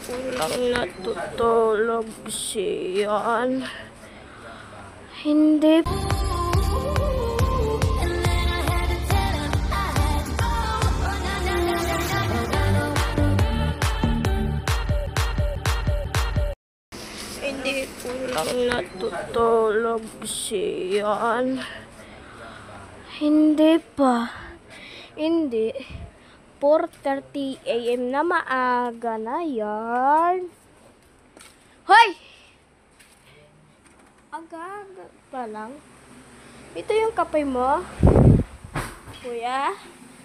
Walang natutulog siyan. Hindi. Hindi ko lang natutulog siyan. Hindi pa. Hindi. 4:30 AM na, maaga na yan. Hoy! Aga-aga pa lang. Ito yung kape mo. Kuya,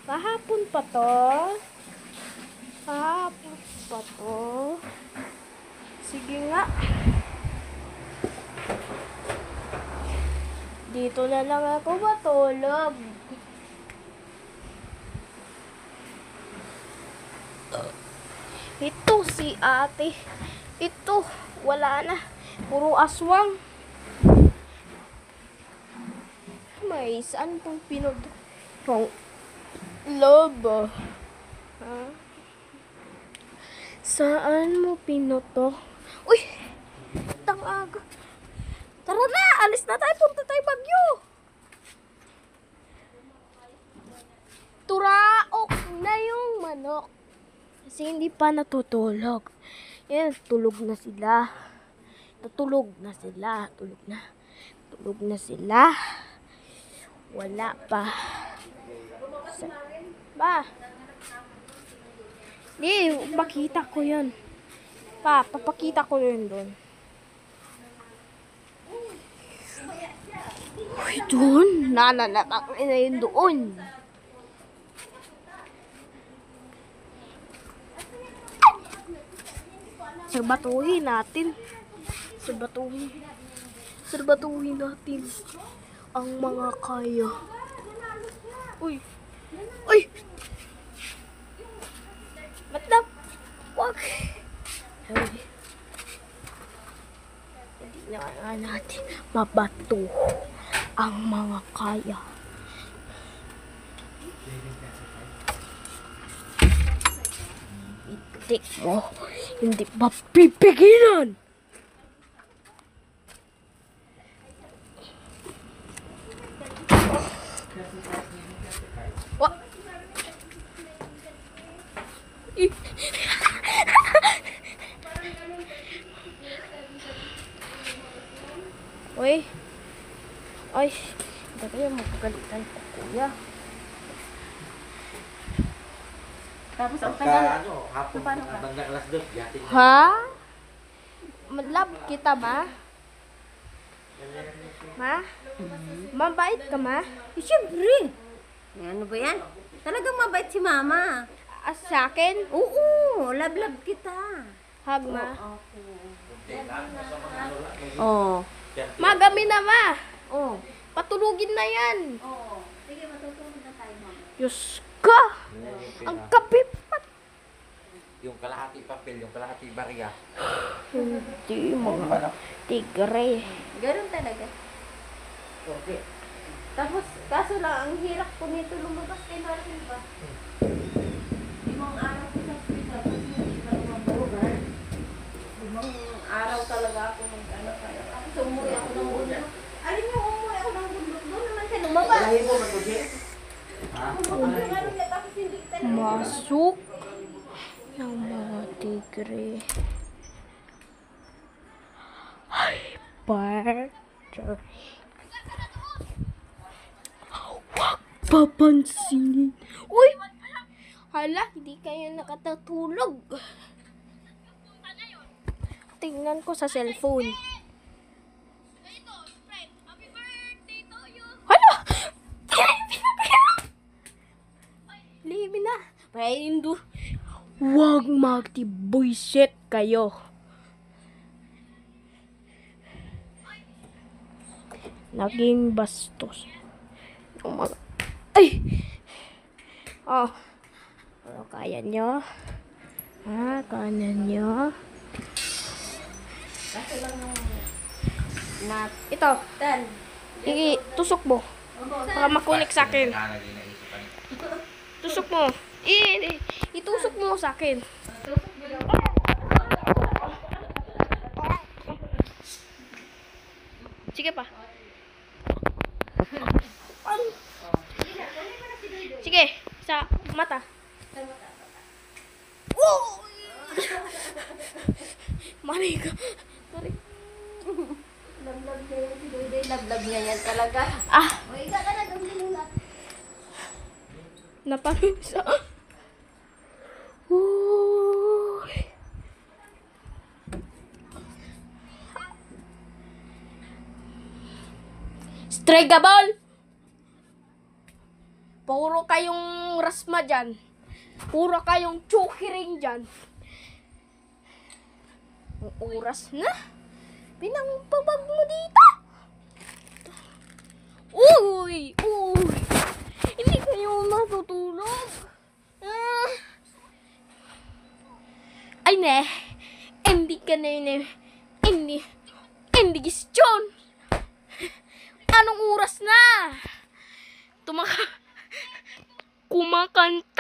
kahapon pa to. Kahapon pa to. Sige nga. Dito na lang ako matulog. Ito si ate. Ito, wala na. Puro aswang. May saan pong lobo? Ha? Saan mo pinoto? Uy! Tangaga. Tara na! Alis na tayo! Punta tayo Bagyo! Turaok na yung manok. Kasi hindi pa natutulog. Yan, tulog na sila. Natulog na sila. Tulog na. Tulog na sila. Wala pa. Ba? Di, makita ko yun. Papakita ko yun doon. Uy, doon. Nananatak na yun doon. Serbatuhin natin. Serbatuhin natin ang mga kaya. Uy. Uy. Matap. Wag. Hindi na natin mabato ang mga kaya. Itik mo. Hindi ba pipigilan? What? Uy. Ay, hindi kayo magpagalitan ko, kuya. Tapos ang tagal, hapon hanggang alas 2, yatin. Ha? Love kita, ma? Ma? Mabait ka, ma? Siyempre. Ano ba yan? Talagang mabait si mama. Sa akin? Oo, love kita. Hug, ma? Oo. Magami na, ma? Oo. Patulugin na yan. Oo. Sige, matutulog na tayo, mama. Diyos ka! Ang kapipat! Yung kalahati papel, yung kalahati barya. Hindi, mga tigre. Ganun talaga. Okay. Tapos, kaso lang, ang hirap ko nito lumabas kay Marvin pa. Limang araw ko sa hospital kasi hindi ka lumabas. Limang araw talaga ako mag-ano kaya. Tapos umuwi ako ng bundok. Alin yung umuwi ako ng bundok? Doon naman siya lumabas. Lahi mo magbuti. Tapos hindi talaga. Masuk ng mga tigre. Hyper. Huwag papansinin. Uy! Hala, hindi kayo nakatutulog. Tingnan ko sa cellphone. Hala! Limin na. Pahindu. Huwag magtibuisit kayo. Naging bastos. Yung mga... Ay! Oh. Ano kaya nyo? Ha? Kaya nyo? Kaso lang yung Ito. Tan. Tusok mo. Para makunik sa akin. Tusok mo. Itusok mo sa akin. Sige pa. Sige, sa mata. Oh! Mari ka. Mari. Lablab niya yan si Doydoy. Lablab niya yan talaga. Ah, O, ika ka na. Gawin lang. naparusa. Uy. Stregabol! Puro kayong rasma dyan. Puro kayong chukiring dyan. Ang oras na. Pinangpabag mo dito. Uy! Uy! Hindi kayo matutulog. Ah. Ay ne. Hindi ka na yun eh. Hindi gistyon. Anong oras na? Kumakanta